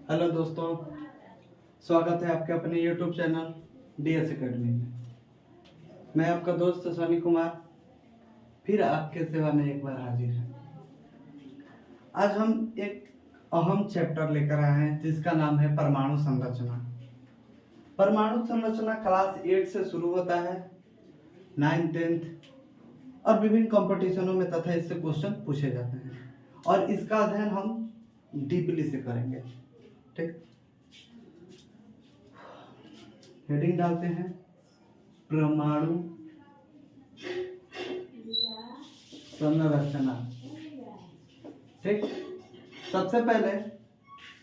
Hello दोस्तों, स्वागत है आपके अपने YouTube चैनल DS एकेडमी में। मैं आपका दोस्त सनी कुमार फिर आपके सेवा में एक बार हाजिर है। आज हम एक अहम चैप्टर लेकर आए हैं जिसका नाम है परमाणु संरचना। परमाणु संरचना क्लास 8 से शुरू होता है, 9th 10th और विभिन्न कंपटीशनों में तथा इससे क्वेश्चन पूछे जाते हैं और इसका अध्ययन हम डीपली से करेंगे। ठीक, हेडिंग डालते हैं परमाणु संरचना। ठीक, सबसे पहले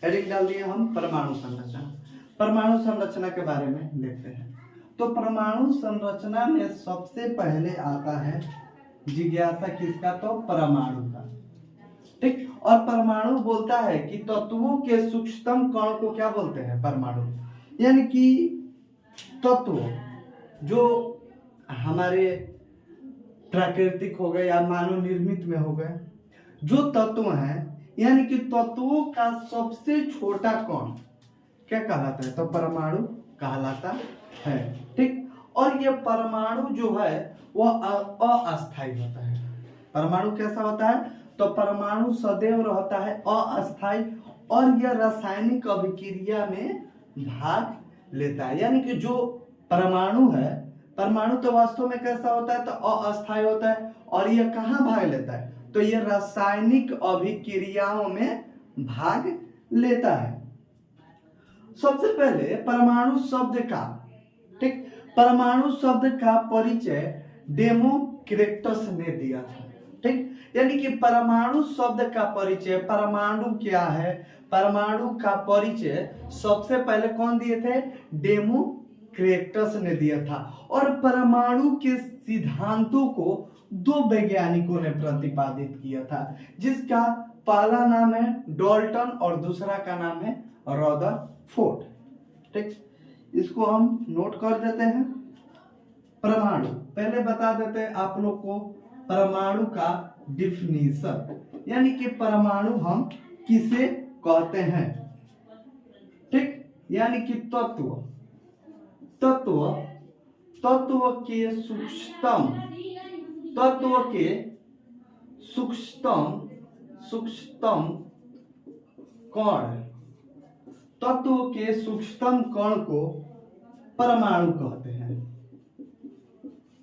हेडिंग डाल दिए हम परमाणु संरचना। परमाणु संरचना के बारे में देखते हैं। तो परमाणु संरचना में सबसे पहले आता है जिज्ञासा किसका? तो परमाणु का। ठीक, और परमाणु बोलता है कि तत्वों के सूक्ष्मतम कण को क्या बोलते हैं? परमाणु। यानी कि तत्व जो हमारे प्राकृतिक हो गए या मानव निर्मित में हो गए, जो तत्व हैं, यानी कि तत्वों का सबसे छोटा कण क्या कहलाता है? तो परमाणु कहलाता है। ठीक, और ये परमाणु जो है वह अस्थायी होता है। परमाणु कैसा होता है? तो परमाणु सदैव रहता है अस्थायी और यह रासायनिक अभिक्रिया में भाग लेता है। यानी कि जो परमाणु है, परमाणु तो वास्तव में कैसा होता है? तो अस्थायी होता है और यह कहाँ भाग लेता है? तो यह रासायनिक अभिक्रियाओं में भाग लेता है। सबसे पहले परमाणु शब्द का, ठीक, परमाणु शब्द का परिचय डेमोक्रिटस ने दिया था। ठीक, यानी कि परमाणु शब्द का परिचय, परमाणु क्या है, परमाणु का परिचय सबसे पहले कौन दिए थे? डेमोक्रिटस ने दिया था। और परमाणु के सिद्धांतों को दो वैज्ञानिकों ने प्रतिपादित किया था, जिसका पहला नाम है डाल्टन और दूसरा का नाम है रदरफोर्ड। ठीक, इसको हम नोट कर देते हैं। परमाणु पहले बता देते हैं आप लोग को परमाणु का डिफिनीशन, यानी कि परमाणु हम किसे कहते हैं। ठीक, यानी कि तत्व, तत्व, तत्व के सूक्ष्मतम, तत्व के सूक्ष्मतम, सूक्ष्मतम कण, तत्व के सूक्ष्मतम कण को परमाणु कहते हैं,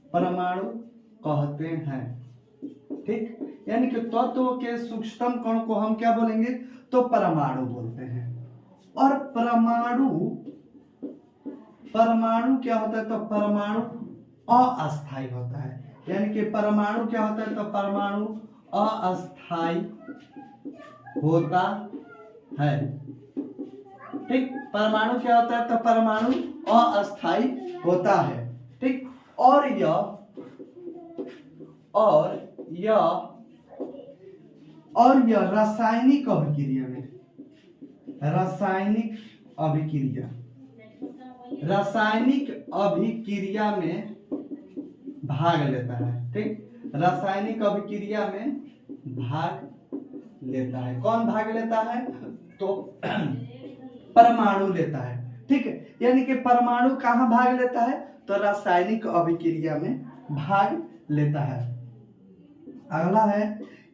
परमाणु कहते हैं। ठीक, यानी कि तत्व के सूक्ष्मतम कण को हम क्या बोलेंगे? तो परमाणु बोलते हैं। और परमाणु, परमाणु क्या होता है? तो परमाणु अस्थायी होता है। यानी कि परमाणु क्या होता है? तो परमाणु अस्थायी होता है। ठीक, परमाणु क्या होता है? तो परमाणु अस्थायी होता है। ठीक, और यह रासायनिक अभिक्रिया में, रासायनिक अभिक्रिया, रासायनिक अभिक्रिया में भाग लेता है। ठीक, रासायनिक अभिक्रिया में भाग लेता है। कौन भाग लेता है? तो परमाणु लेता है। ठीक है, यानी कि परमाणु कहाँ भाग लेता है? तो रासायनिक अभिक्रिया में भाग लेता है। अगला है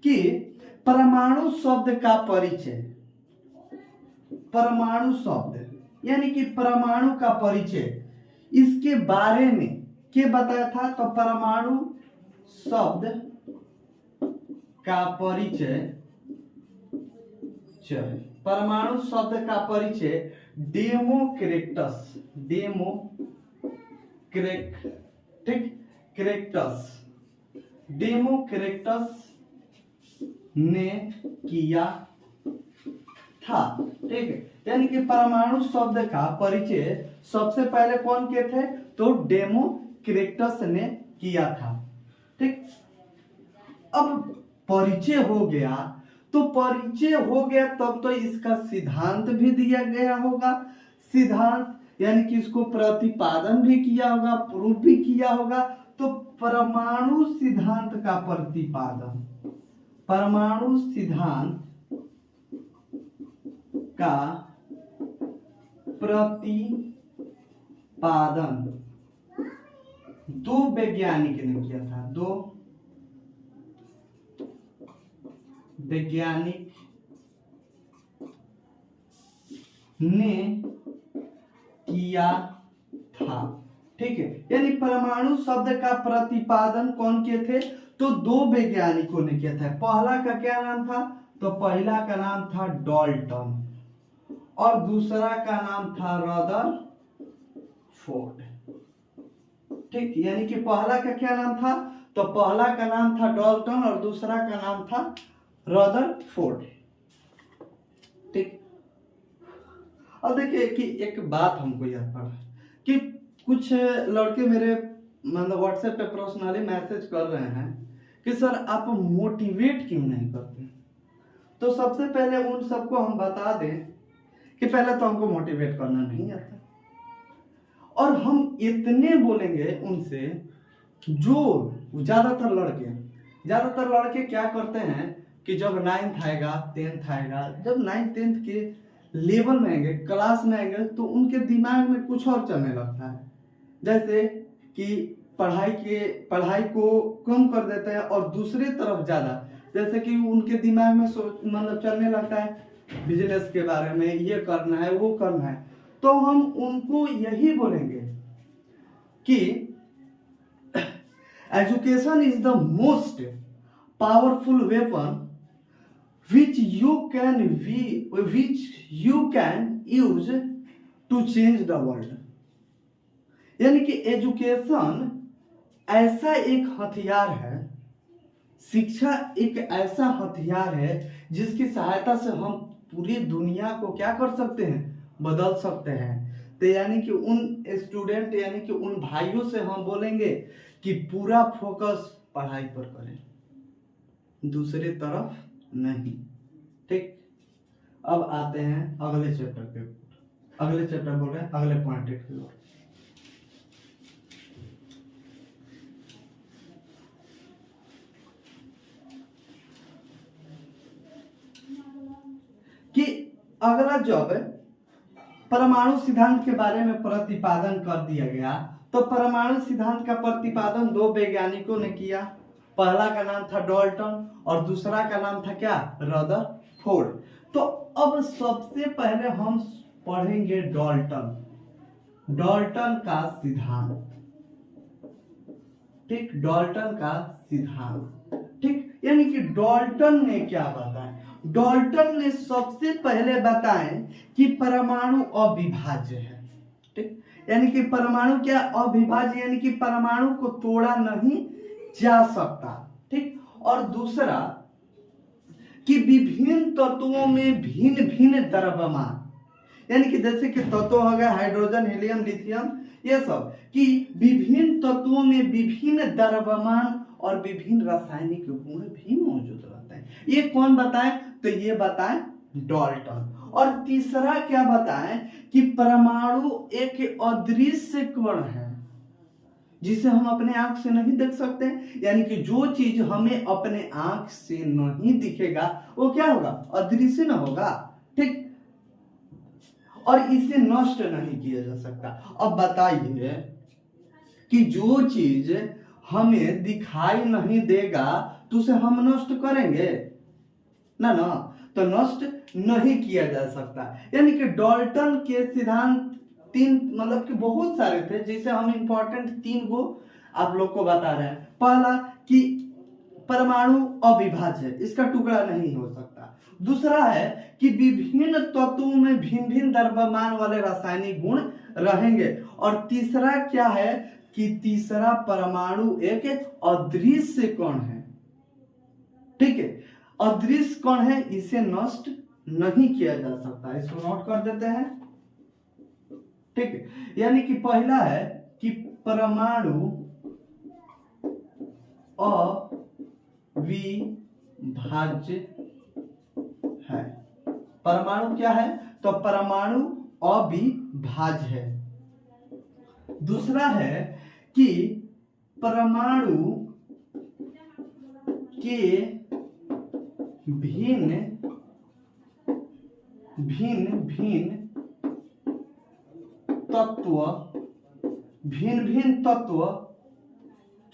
कि परमाणु शब्द का परिचय, परमाणु शब्द यानी कि परमाणु का परिचय, इसके बारे में क्या बताया था? तो परमाणु शब्द का परिचय, परमाणु शब्द का परिचय डेमोक्रिटस, डेमोक्रिटस ने किया था। ठीक है, यानी कि परमाणु शब्द का परिचय सबसे पहले कौन किए थे? तो डेमोक्रिटस ने किया था। ठीक, अब परिचय हो गया, तो परिचय हो गया तब तो इसका सिद्धांत भी दिया गया होगा। सिद्धांत यानी कि इसको प्रतिपादन भी किया होगा, प्रूफ भी किया होगा। तो परमाणु सिद्धांत का प्रतिपादन, परमाणु सिद्धांत का प्रतिपादन दो वैज्ञानिक ने किया था, दो वैज्ञानिक ने किया था। ठीक है, यानी परमाणु शब्द का प्रतिपादन कौन किए थे? तो दो वैज्ञानिकों ने किया था। पहला का क्या नाम था? तो पहला का नाम था डाल्टन और दूसरा का नाम था रदरफोर्ड। ठीक, यानी कि पहला का क्या नाम था? तो पहला का नाम था डाल्टन और दूसरा का नाम था रदरफोर्ड। ठीक, अब देखिए कि एक बात हमको याद पड़ा कि कुछ लड़के मेरे मतलब व्हाट्सएप पे पर्सनली मैसेज कर रहे हैं कि सर आप मोटिवेट क्यों नहीं करते। तो सबसे पहले उन सबको हम बता दें कि पहले तो हमको मोटिवेट करना नहीं आता और हम इतने बोलेंगे उनसे। जो ज्यादातर लड़के क्या करते हैं कि जब 9th आएगा 10th आएगा, जब 9th 10th के लेवल में आएंगे, क्लास में आएंगे, तो उनके दिमाग में कुछ और चलने लगता है। जैसे कि पढ़ाई को कम कर देते हैं और दूसरी तरफ ज्यादा, जैसे कि उनके दिमाग में मतलब चलने लगता है बिजनेस के बारे में, ये करना है वो करना है। तो हम उनको यही बोलेंगे कि education is the most powerful weapon which you can use to change the world। यानी कि एजुकेशन ऐसा एक हथियार है, शिक्षा एक ऐसा हथियार है जिसकी सहायता से हम पूरी दुनिया को क्या कर सकते हैं? बदल सकते हैं। तो यानी कि उन स्टूडेंट यानी कि उन भाइयों से हम बोलेंगे कि पूरा फोकस पढ़ाई पर करें, दूसरी तरफ नहीं। ठीक, अब आते हैं अगले चैप्टर पे। अगले चैप्टर बोल रहे हैं, अगले पॉइंट की ओर। कि अगला जब परमाणु सिद्धांत के बारे में प्रतिपादन कर दिया गया, तो परमाणु सिद्धांत का प्रतिपादन दो वैज्ञानिकों ने किया। पहला का नाम था डाल्टन और दूसरा का नाम था क्या? रदरफोर्ड। तो अब सबसे पहले हम पढ़ेंगे डाल्टन का सिद्धांत। ठीक, डाल्टन का सिद्धांत। ठीक, यानी कि डाल्टन ने क्या बताया? डाल्टन ने सबसे पहले बताएं कि परमाणु अविभाज्य है। ठीक, यानी कि परमाणु क्या? अविभाज्य, यानी कि परमाणु को तोड़ा नहीं जा सकता। ठीक, और दूसरा कि विभिन्न तत्वों में भिन्न भिन्न द्रव्यमान, यानी कि जैसे कि तत्व हो गया हाइड्रोजन, हीलियम, लिथियम, ये सब कि विभिन्न तत्वों में विभिन्न द्रव्यमान और विभिन्न रासायनिक गुण भी मौजूद रहते हैं। ये कौन बताए? तो ये बताए डाल्टन। और तीसरा क्या बताएं कि परमाणु एक अदृश्य कण है जिसे हम अपने आंख से नहीं देख सकते, यानी कि जो चीज हमें अपने आंख से नहीं दिखेगा वो क्या होगा? अदृश्य न होगा। ठीक, और इसे नष्ट नहीं किया जा सकता। अब बताइए कि जो चीज हमें दिखाई नहीं देगा तो उसे हम नष्ट करेंगे ना? तो नष्ट नहीं किया जा सकता। यानी कि डाल्टन के सिद्धांत तीन मतलब कि बहुत सारे थे, जिसे हम इंपॉर्टेंट 3 को आप लोग को बता रहे हैं। पहला कि परमाणु अविभाज्य है, इसका टुकड़ा नहीं हो सकता। दूसरा है कि विभिन्न तत्वों में भिन्न भिन्न द्रव्यमान वाले रासायनिक गुण रहेंगे। और तीसरा क्या है कि तीसरा परमाणु एक अदृश्य कण है। ठीक है, अदृश्य कण है, इसे नष्ट नहीं किया जा सकता। इसको नोट कर देते हैं। ठीक है, यानी कि पहला है कि परमाणु अविभाज्य है। परमाणु क्या है? तो परमाणु अविभाज्य है। दूसरा है कि परमाणु के भिन्न भिन्न तत्व भिन्न भिन्न तत्व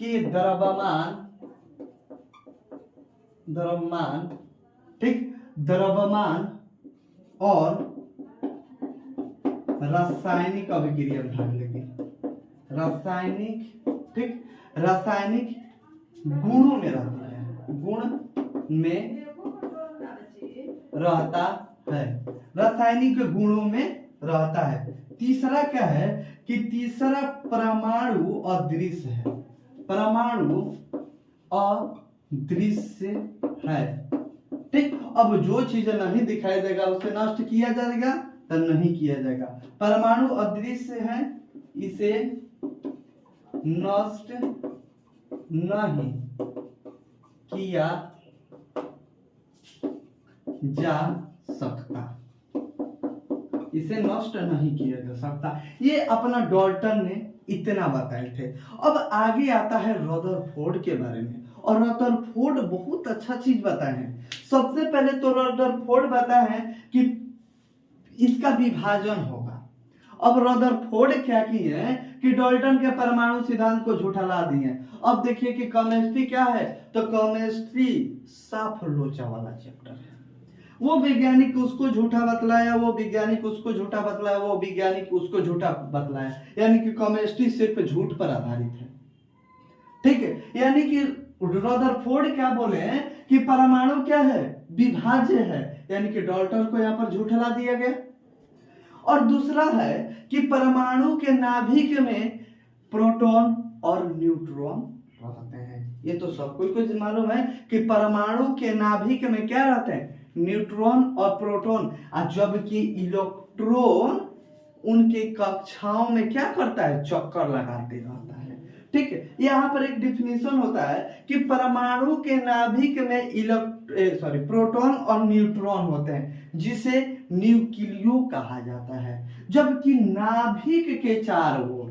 के द्रव्यमान ठीक, द्रव्यमान और रासायनिक अभिक्रिया भाग लेगी। रासायनिक ठीक, रासायनिक गुणों में रहता है, गुण में रहता है, रासायनिक गुणों में रहता है। तीसरा क्या है कि तीसरा परमाणु अदृश्य है, परमाणु अदृश्य है ठीक। अब जो चीज नहीं दिखाई देगा उसे नष्ट किया जाएगा तो नहीं किया जाएगा। परमाणु अदृश्य है, इसे नष्ट नहीं किया जा सकता, इसे नष्ट नहीं किया जा सकता। ये अपना डाल्टन ने इतना बताए थे। अब आगे आता है रदरफोर्ड के बारे में, और रदरफोर्ड बहुत अच्छा चीज बताए हैं। सबसे पहले तो रदरफोर्ड बताए हैं कि इसका विभाजन होगा। अब रदरफोर्ड क्या किए हैं कि डाल्टन के परमाणु सिद्धांत को झूठला दिए। अब देखिए कि केमिस्ट्री क्या है, तो केमिस्ट्री साफ लोचा वाला चैप्टर है। वो वैज्ञानिक उसको झूठा बतलाया, वो वैज्ञानिक उसको झूठा बतलाया, वो वैज्ञानिक उसको झूठा बतलाया, यानी कि केमिस्ट्री सिर्फ झूठ पर आधारित है ठीक है। यानी कि रदरफोर्ड क्या बोले हैं कि परमाणु क्या है, विभाज्य है, यानी कि डाल्टन को यहाँ पर झूठला दिया गया। और दूसरा है कि परमाणु के नाभिक में प्रोटॉन और न्यूट्रॉन रहते हैं। ये तो सबको कुछ मालूम है कि परमाणु के नाभिक में क्या रहते हैं, न्यूट्रॉन और प्रोटॉन, जबकि इलेक्ट्रॉन उनके कक्षाओं में क्या करता है, चक्कर लगाते रहता है ठीक है। यहाँ पर एक डिफिनेशन होता है कि परमाणु के नाभिक में प्रोटॉन और न्यूट्रॉन होते हैं, जिसे न्यूक्लियो कहा जाता है। जबकि नाभिक के चारों ओर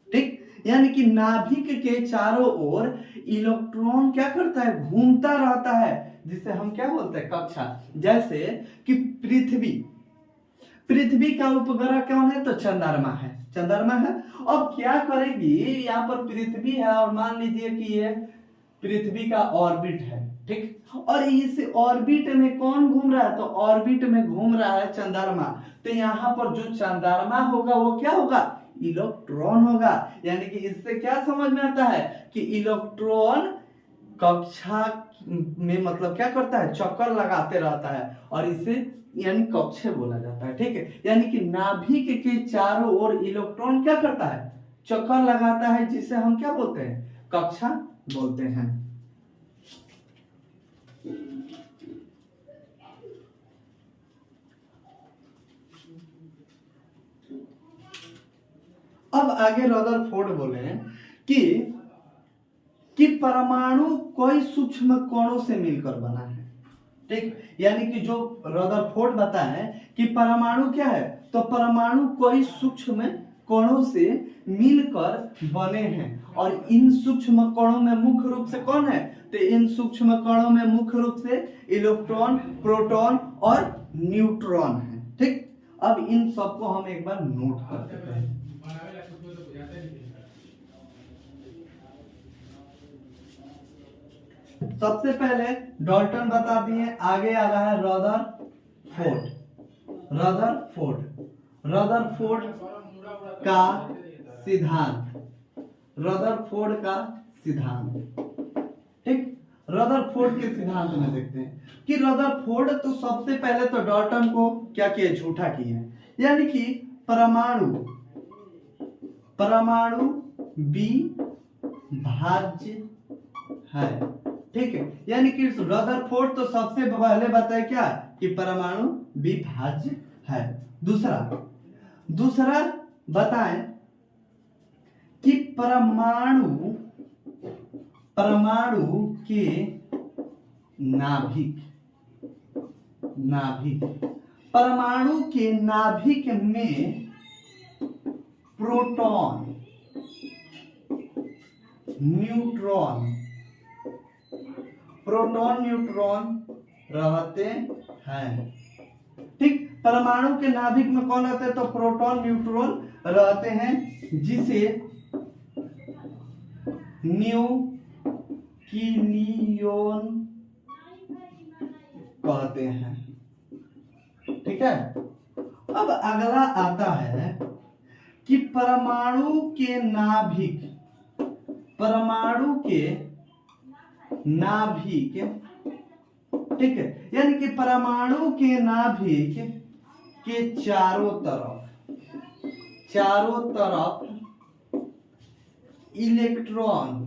ठीक, यानी कि नाभिक के चारों ओर इलेक्ट्रॉन क्या करता है, घूमता रहता है, जिसे हम क्या बोलते हैं, कक्षा। जैसे कि पृथ्वी का उपग्रह कौन है, तो चंद्रमा है, चंद्रमा है। अब क्या करेगी, यहाँ पर पृथ्वी है और मान लीजिए कि ये पृथ्वी का ऑर्बिट है ठीक, और इस ऑर्बिट में कौन घूम रहा है, तो ऑर्बिट में घूम रहा है चंद्रमा। तो यहाँ पर जो चंद्रमा होगा वो क्या होगा, इलेक्ट्रॉन होगा। यानी कि इससे क्या समझ में आता है कि इलेक्ट्रॉन कक्षा में मतलब क्या करता है, चक्कर लगाते रहता है, और इसे यानी कक्षे बोला जाता है ठीक है। यानी कि नाभिक के चारों ओर इलेक्ट्रॉन क्या करता है, चक्कर लगाता है, जिसे हम क्या बोलते हैं, कक्षा बोलते हैं। अब आगे रदरफोर्ड बोले कि परमाणु कोई सूक्ष्म कणों से मिलकर बना है ठीक। यानी कि जो रदरफोर्ड बताए कि परमाणु क्या है, तो परमाणु कोई सूक्ष्म कणों से मिलकर बने हैं, और इन सूक्ष्म कणों में मुख्य रूप से कौन है, तो इन सूक्ष्म कणों में मुख्य रूप से इलेक्ट्रॉन, प्रोटॉन और न्यूट्रॉन है ठीक। अब इन सबको हम एक बार नोट कर देते हैं। सबसे पहले डाल्टन बता दिए, आगे आ रहा है रदरफोर्ड का सिद्धांत, रदरफोर्ड का सिद्धांत ठीक। रदरफोर्ड के सिद्धांत में देखते हैं कि रदरफोर्ड तो सबसे पहले तो डाल्टन को क्या किए, झूठा किए, यानी कि परमाणु विभाज्य है ठीक है। यानी कि रदरफोर्ड तो सबसे पहले बताए क्या कि परमाणु विभाज्य है। दूसरा बताएं कि परमाणु के नाभिक परमाणु के नाभिक में प्रोटॉन, न्यूट्रॉन रहते हैं ठीक, परमाणु के नाभिक में कौन रहते हैं? तो प्रोटॉन न्यूट्रॉन रहते हैं, जिसे न्यूक्लियन कहते हैं। ठीक है, अब अगला आता है कि परमाणु के नाभिक ठीक है, यानी कि परमाणु के नाभिक के चारों तरफ इलेक्ट्रॉन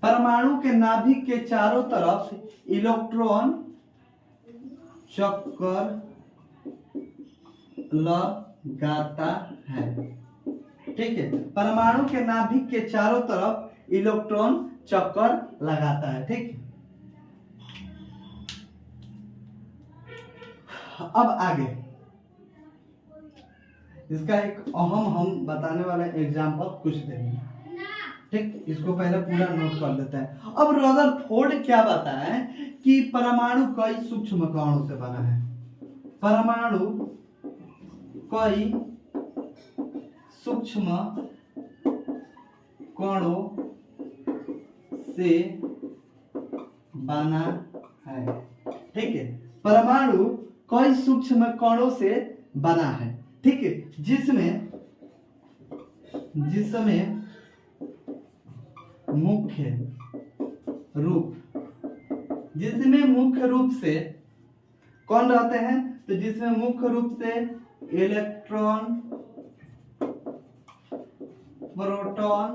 परमाणु के नाभिक के चारों तरफ इलेक्ट्रॉन चक्कर लगाता है। ठीक है, परमाणु के नाभिक के चारों तरफ इलेक्ट्रॉन चक्कर लगाता है। ठीक, अब आगे इसका एक अहम हम बताने वाला एग्जांपल कुछ देंगे। ठीक, इसको पहले पूरा नोट कर लेते हैं। अब रदरफोर्ड क्या बताए कि परमाणु कई सूक्ष्म कणों से बना है। परमाणु कई सूक्ष्म कणों से बना है। ठीक है, परमाणु कई सूक्ष्म कणों से बना है। ठीक है, जिसमें मुख्य रूप से कौन रहते हैं? तो जिसमें मुख्य रूप से इलेक्ट्रॉन, प्रोटॉन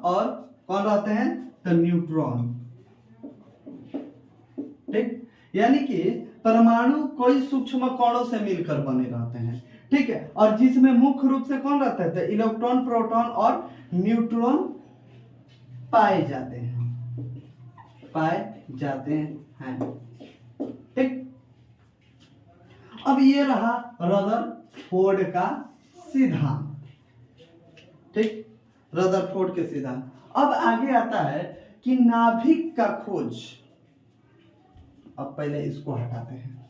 और कौन रहते हैं? तो न्यूट्रॉन। ठीक, यानी कि परमाणु कोई सूक्ष्म कणों से मिलकर बने रहते हैं। ठीक है, और जिसमें मुख्य रूप से कौन रहता है? तो इलेक्ट्रॉन, प्रोटॉन और न्यूट्रॉन पाए जाते हैं। ठीक, अब ये रहा रदरफोर्ड का सिद्धांत। ठीक, रदरफोर्ड के सिद्धांत। अब आगे आता है कि नाभिक का खोज। अब पहले इसको हटाते हैं।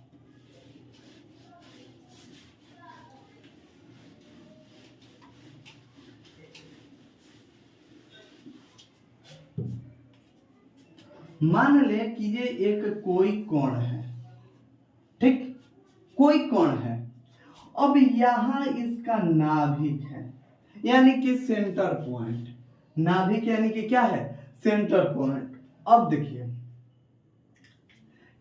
मान ले कि ये एक कोई कोण है। ठीक, कोई कोण है। अब यहां इसका नाभिक है, यानी कि सेंटर पॉइंट। नाभिक यानी कि क्या है? Centre point. अब देखिए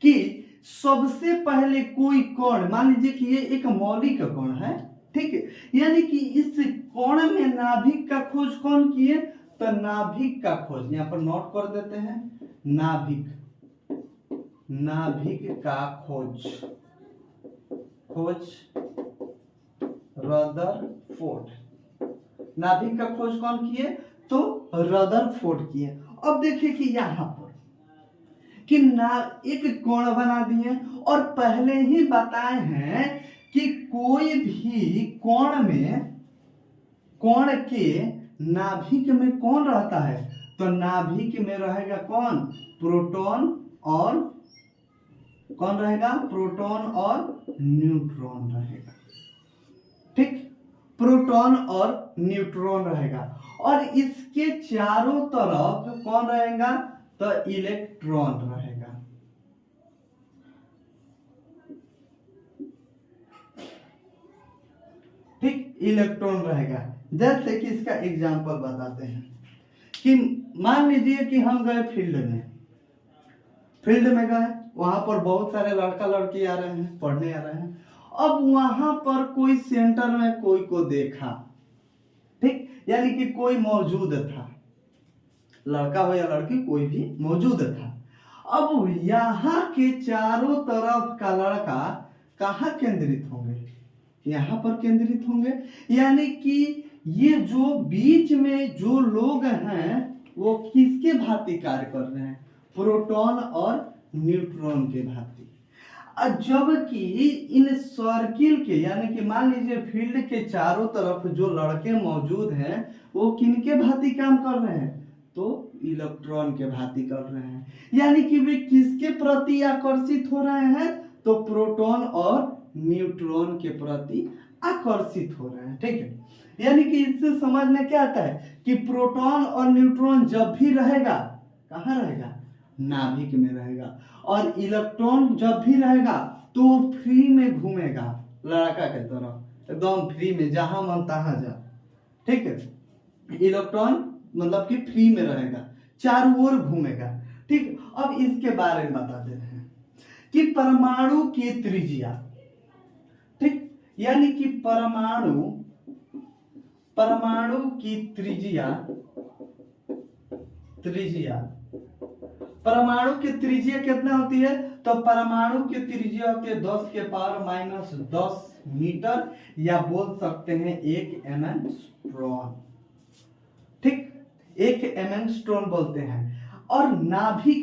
कि सबसे पहले कोई कोण, मान लीजिए कि ये एक मौलिक कोण है। ठीक है, यानी कि इस कोण में नाभिक का खोज कौन किए? तो नाभिक का खोज यहां पर नोट कर देते हैं। नाभिक का खोज रदरफोर्ड। नाभिक का खोज कौन किए? तो रदरफोर्ड किए। अब देखिए कि यहां पर कि एक कोण बना दिए, और पहले ही बताए हैं कि कोई भी कोण के नाभिक में कौन रहता है? तो नाभिक में रहेगा कौन? प्रोटॉन और कौन रहेगा? प्रोटॉन और न्यूट्रॉन रहेगा। ठीक, प्रोटॉन और न्यूट्रॉन रहेगा, और इसके चारों तरफ कौन रहेगा? तो इलेक्ट्रॉन रहेगा। ठीक, इलेक्ट्रॉन रहेगा। जैसे कि इसका एग्जांपल बताते हैं कि मान लीजिए कि हम गए फील्ड में गए, वहां पर बहुत सारे लड़का लड़की आ रहे हैं, पढ़ने आ रहे हैं। अब वहां पर कोई सेंटर में कोई को देखा। ठीक, यानी कि कोई मौजूद था, लड़का हो या लड़की, कोई भी मौजूद था। अब यहाँ के चारों तरफ का लड़का कहाँ केंद्रित होंगे? यहाँ पर केंद्रित होंगे। यानी कि ये जो बीच में जो लोग हैं वो किसके भांति कार्य कर रहे हैं? प्रोटॉन और न्यूट्रॉन के भांति। जबकि इन सर्किल के, यानी कि मान लीजिए फील्ड के चारों तरफ जो लड़के मौजूद हैं वो किनके भांति काम कर रहे हैं? तो इलेक्ट्रॉन के भांति कर रहे हैं। यानी कि वे किसके प्रति आकर्षित हो रहे हैं, तो प्रोटॉन और न्यूट्रॉन के प्रति आकर्षित हो रहे हैं। ठीक है, यानी कि इससे समझ में क्या आता है कि प्रोटॉन और न्यूट्रॉन जब भी रहेगा, कहाँ रहेगा, नाभिक में रहेगा, और इलेक्ट्रॉन जब भी रहेगा तो फ्री में घूमेगा, लड़का के तरह एकदम फ्री में, जहां मन तहां जा। ठीक है, इलेक्ट्रॉन मतलब कि फ्री में रहेगा, चारों ओर घूमेगा। ठीक, अब इसके बारे में बता देते हैं कि परमाणु की त्रिज्या, ठीक, यानी कि परमाणु की त्रिज्या परमाणु की त्रिज्या कितना होती है, तो परमाणु की त्रिज्या होती है 10 के पावर माइनस 10 मीटर, या बोल सकते हैं 1 एंगस्ट्रॉम। ठीक, 1 एंगस्ट्रॉम बोलते हैं। और नाभिक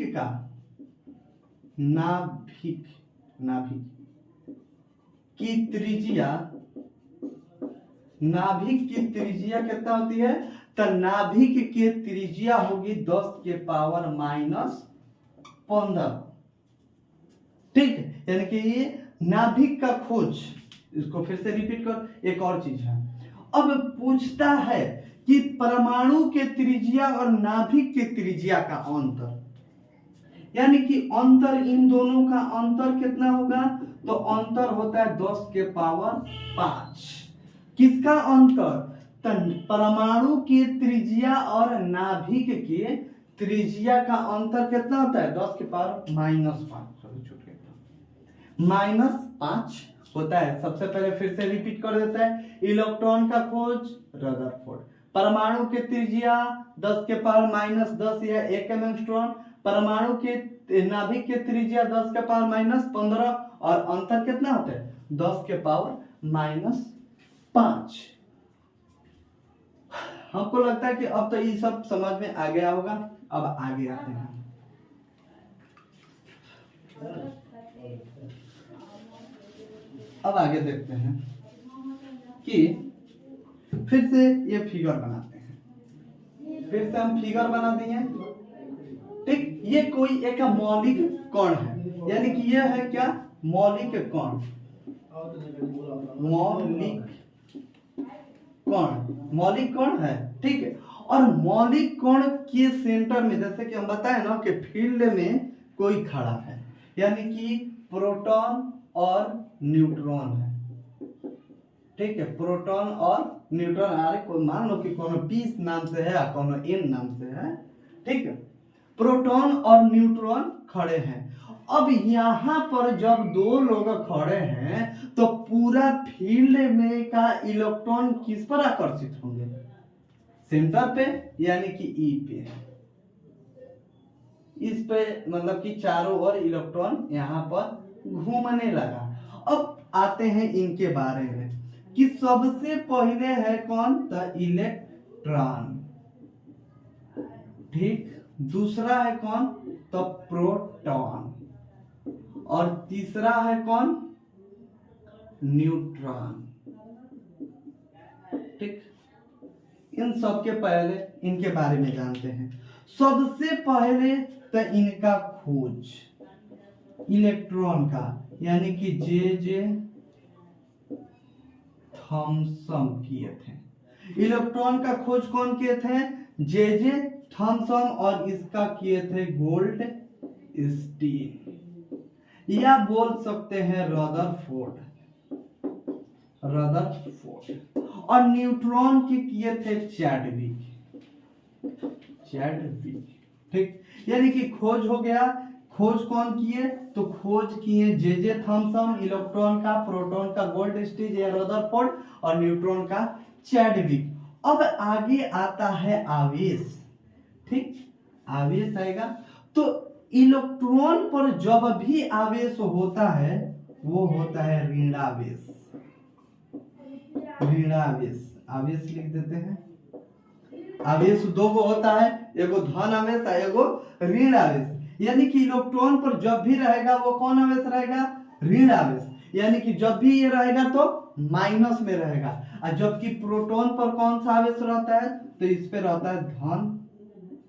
की त्रिज्या कितना होती है, तो नाभिक की त्रिज्या होगी 10 के पावर माइनस 15। ठीक है, यानी कि ये नाभिक का खोज, इसको फिर से रिपीट कर, एक और चीज है। अब पूछता है कि परमाणु के त्रिज्या और नाभिक के त्रिज्या का अंतर, यानी कि अंतर, इन दोनों का अंतर कितना होगा, तो अंतर होता है 10 के पावर 5। किसका अंतर, परमाणु की त्रिज्या और नाभिक के त्रिज्या का अंतर कितना होता है, 10 के पावर माइनस 5 होता है। सबसे पहले फिर से रिपीट कर देता है, इलेक्ट्रॉन का खोज रदरफोर्ड, परमाणु की त्रिज्या 10 के पावर माइनस 10 या 1 एंगस्ट्रॉम, परमाणु के नाभिक की त्रिज्या 10 के पावर माइनस 15, और अंतर कितना होता है, 10 के पावर माइनस 5। हमको लगता है कि अब तो ये सब समझ में आ गया होगा। अब आगे आते हैं, अब आगे देखते हैं कि फिर से ये फिगर बनाते हैं। फिर से हम फिगर बना दिए। ठीक, ये कोई एक मौलिक कण है, यानी कि ये है क्या, मौलिक कण, मौलिक कण है। ठीक है, और मौलिक कण के सेंटर में, जैसे कि हम बताए ना कि फील्ड में कोई खड़ा है, यानी कि प्रोटॉन और न्यूट्रॉन है। ठीक है, प्रोटॉन और न्यूट्रॉन, अरे कोई मान लो कि कोनो पी नाम से है, कोनो एन नाम से है। ठीक है, प्रोटॉन और न्यूट्रॉन खड़े हैं। अब यहाँ पर जब दो लोग खड़े हैं तो पूरा फील्ड में का इलेक्ट्रॉन किस पर आकर्षित होंगे, सेंटर पे, यानी कि ई पे, इस पे, मतलब कि चारों ओर इलेक्ट्रॉन यहाँ पर घूमने लगा। अब आते हैं इनके बारे में कि सबसे पहले है कौन, तो इलेक्ट्रॉन। ठीक, दूसरा है कौन, तो प्रोटॉन, और तीसरा है कौन, न्यूट्रॉन। ठीक, इन सब के पहले इनके बारे में जानते हैं। सबसे पहले तो इनका खोज इलेक्ट्रॉन का, यानी कि जे थॉमसन किए थे। इलेक्ट्रॉन का खोज कौन किए थे, जे थॉमसन, और इसका किए थे गोल्ड स्टीन, या बोल सकते हैं रदरफोर्ड। और न्यूट्रॉन के किए थे चैडविक। ठीक, यानी कि खोज हो गया। खोज कौन किए, तो खोज किए जे थॉमसन, इलेक्ट्रॉन का, प्रोटॉन का गोल्ड स्टीन या रदरफोर्ड, और न्यूट्रॉन का चैडविक। अब आगे आता है आवेश। ठीक, आवेश आएगा तो इलेक्ट्रॉन पर जब भी आवेश होता है वो होता है ऋणावेश। आवेश लिख देते हैं। आवेश दो गो होता है, एगो धन आवेश और एगो ऋण आवेश। यानी कि इलेक्ट्रॉन पर जब भी रहेगा वो कौन आवेश रहेगा, ऋण आवेश। यानी कि जब भी ये रहेगा तो माइनस में रहेगा, और जबकि प्रोटॉन पर कौन सा आवेश रहता है, तो इस पे रहता है धन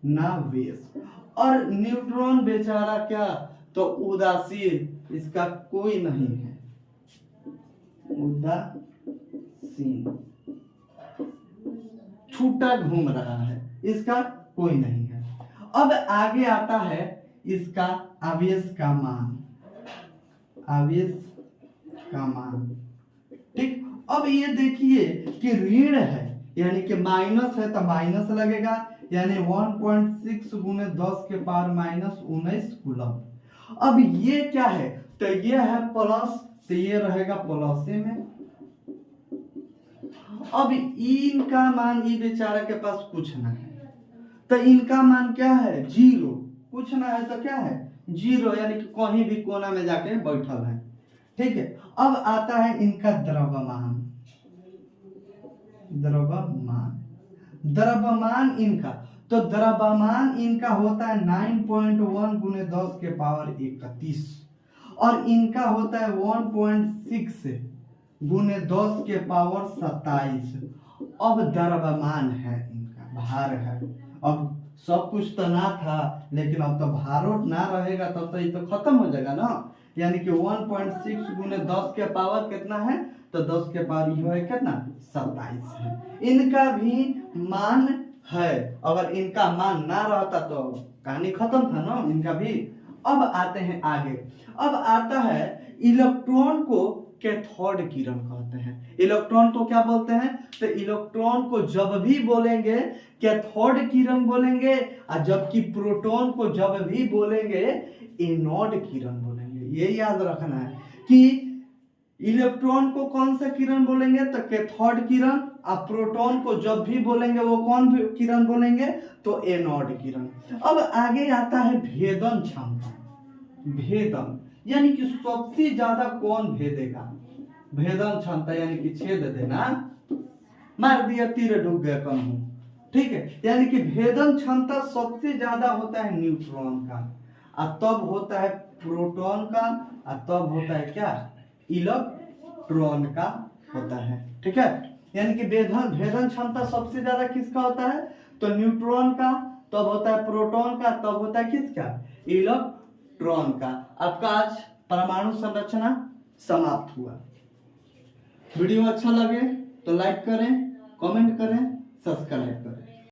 नावेश। और न्यूट्रॉन बेचारा क्या, तो उदासीन, इसका कोई नहीं है, उदासीन, छूटा घूम रहा है, इसका कोई नहीं है। अब आगे आता है इसका आवेश का मान, आवेश का मान, ठीक। अब ये देखिए कि ऋण है यानी कि माइनस है तो माइनस लगेगा, यानी 1.6 गुने 10 के पावर -19 कूलम। अब ये क्या है, तो ये है प्लस, तो ये रहेगा प्लस में। अब इनका मान, ये बेचारा के पास कुछ ना है, तो इनका मान क्या है, 0, कुछ ना है तो क्या है 0, यानी कि कहीं भी कोना में जाके बैठल है, ठीक है। अब आता है इनका द्रव्यमान, द्रव्यमान, द्रव्यमान इनका, तो द्रव्यमान इनका होता है 9.1 गुने 10 के पावर 31, और इनका होता है 1.6 गुने 10 के पावर 27। अब द्रव्यमान है इनका, भार है। अब सब कुछ तो ना था, लेकिन अब तो भारों ना रहेगा तब तो ये तो खत्म हो जाएगा ना, यानी कि 1.6 गुने 10 के पावर कितना है, तो 10 के पावर ये है कितना, 27 है। इनका भी मान है, अगर इनका मान ना रहता तो कहानी खत्म था ना इनका भी। अब आते हैं आगे, अब आता है इलेक्ट्रॉन को कैथोड किरण कहते हैं। इलेक्ट्रॉन को क्या बोलते हैं, तो इलेक्ट्रॉन को जब भी बोलेंगे कैथोड किरण बोलेंगे, और जबकि प्रोटॉन को जब भी बोलेंगे एनोड किरण बोलेंगे। ये याद रखना है कि इलेक्ट्रॉन को कौन सा किरण बोलेंगे, तो कैथोड किरण, और प्रोटॉन को जब भी बोलेंगे वो कौन किरण बोलेंगे, तो एनोड किरण। अब आगे आता है भेदन क्षमता, भेदन यानी कि सबसे ज्यादा कौन भेदेगा, भेदन क्षमता यानी कि छेद देना, मार दिया तीर ढुक गया कहूं, ठीक है। यानी कि भेदन क्षमता सबसे ज्यादा होता है न्यूट्रॉन का, और तब होता है प्रोटॉन का, और तब होता है क्या, इलेक्ट्रॉन का होता है, ठीक है। यानी कि भेदन क्षमता सबसे ज्यादा किसका होता है, तो न्यूट्रॉन का, तब होता है प्रोटॉन का, तब होता है किसका, इलेक्ट्रॉन का। आपका आज परमाणु संरचना समाप्त हुआ। वीडियो अच्छा लगे तो लाइक करें, कमेंट करें, सब्सक्राइब करें।